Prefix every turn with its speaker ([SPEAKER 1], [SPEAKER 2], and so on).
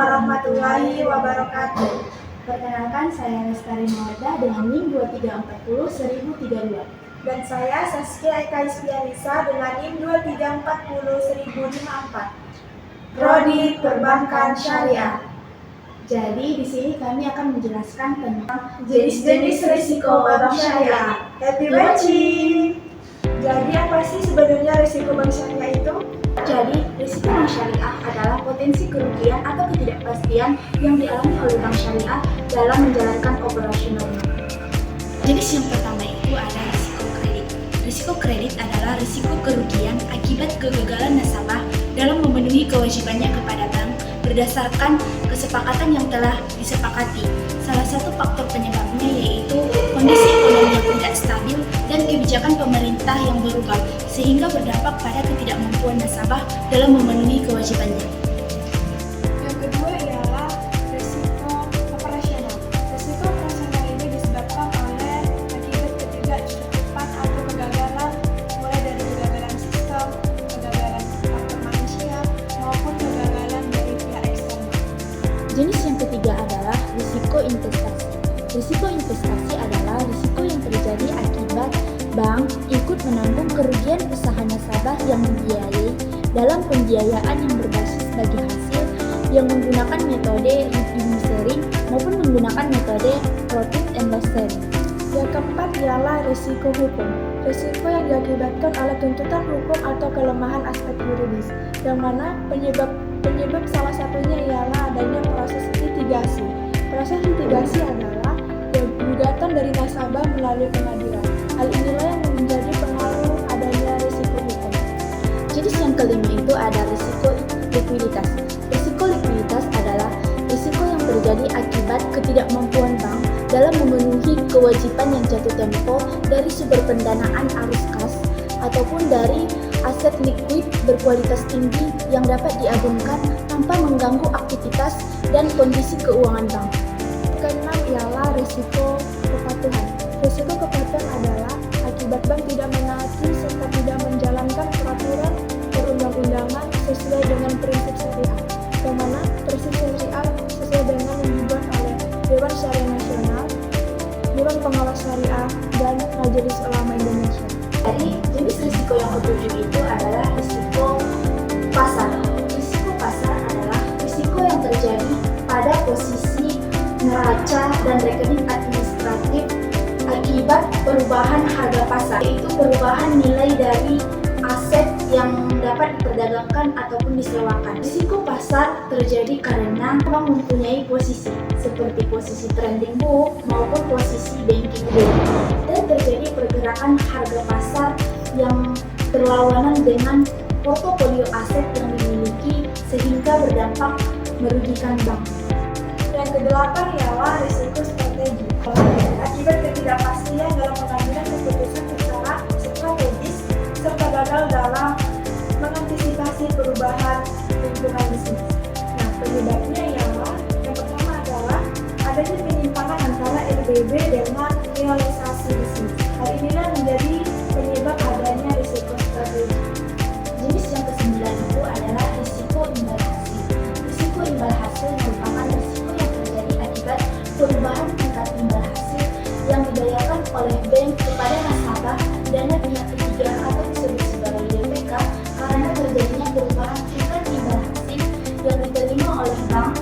[SPEAKER 1] warahmatullahi wabarakatuh.
[SPEAKER 2] Perkenalkan, saya Lestari Mawardah dengan NIM 23401032.
[SPEAKER 1] Dan saya Saskia Eka Ispianisa dengan NIM 23401054. Prodi Perbankan Syariah.
[SPEAKER 2] Jadi di sini kami akan menjelaskan tentang
[SPEAKER 1] jenis-jenis risiko bank syariah. Happy matching! Jadi apa sih sebenarnya risiko bank syariah itu?
[SPEAKER 2] Jadi, risiko bank syariah adalah potensi kerugian atau ketidakpastian yang dialami oleh bank syariah dalam menjalankan operasionalnya. Jenis yang pertama itu ada risiko kredit. Risiko kredit adalah risiko kerugian akibat kegagalan nasabah dalam memenuhi kewajibannya kepada bank berdasarkan kesepakatan yang telah disepakati. Salah satu faktor penyebabnya yaitu kondisi ekonomi yang tidak stabil dan kebijakan pemerintah yang berubah sehingga berdampak pada ketidakmampuan nasabah dalam memenuhi kewajibannya.
[SPEAKER 1] Yang kedua ialah risiko operasional. Risiko operasional ini disebabkan oleh akibat ketidakcukupan atau kegagalan, mulai dari kegagalan sistem, kegagalan faktor manusia, maupun kegagalan dari pihak eksternal.
[SPEAKER 2] Jenis yang ketiga adalah risiko investasi. Risiko investasi adalah risiko yang terjadi akibat bank ikut menanggung kerugian usaha nasabah yang dibiayai dalam pembiayaan yang berbasis bagi hasil yang menggunakan metode revenue sharing maupun menggunakan metode profit and loss sharing.
[SPEAKER 1] Yang keempat ialah risiko hukum. Risiko yang diakibatkan oleh tuntutan hukum atau kelemahan aspek yuridis, yang mana penyebab salah satunya ialah adanya proses litigasi. Proses litigasi adalah gugatan dari nasabah melalui pengadilan. Hal inilah yang menjadi pengaruh adanya risiko hukum.
[SPEAKER 2] Jenis yang kelima itu ada risiko likuiditas. Risiko likuiditas adalah risiko yang terjadi akibat ketidakmampuan bank dalam memenuhi kewajiban yang jatuh tempo dari sumber pendanaan arus kas ataupun dari aset likuid berkualitas tinggi yang dapat diagunkan tanpa mengganggu aktivitas dan kondisi keuangan bank.
[SPEAKER 1] Keenam ialah risiko kepatuhan. Risiko kepatuhan adalah akibat bank tidak menaati serta tidak menjalankan peraturan perundang-undangan sesuai dengan prinsip syariah, yang mana prinsip syariah sesuai dengan yang dibuat oleh Dewan Syariah Nasional, Dewan Pengawas Syariah, dan Majelis Ulama Indonesia.
[SPEAKER 2] Jadi jenis risiko yang ketujuh itu adalah risiko pasar. Risiko pasar adalah risiko yang terjadi pada posisi neraca dan rekening administratif akibat perubahan harga pasar, yaitu perubahan nilai dari aset yang dapat diperdagangkan ataupun disewakan. Risiko pasar terjadi karena bank mempunyai posisi seperti posisi trending book maupun posisi banking book, dan terjadi pergerakan harga pasar yang berlawanan dengan portofolio aset yang dimiliki sehingga berdampak merugikan bank.
[SPEAKER 1] Yang kedelapan ialah risiko strategi. Akibat ketidakpastian dalam pengambilan keputusan secara strategis serta gagal dalam mengantisipasi perubahan lingkungan bisnis. Nah, penyebabnya ialah yang pertama adalah adanya penyimpangan antara RBB dengan realisasi bisnis. Hal inilah menjadi penyebab adanya risiko strategi.
[SPEAKER 2] Jenis yang kesembilan itu adalah risiko imbal hasil. Risiko imbal hasil merupakan risiko yang terjadi akibat perubahan tingkat imbal hasil yang dibayarkan oleh bank kepada nasabah dana pihak ketiga atau disebut sebagai DPK karena terjadinya perubahan tingkat imbal hasil yang diterima oleh bank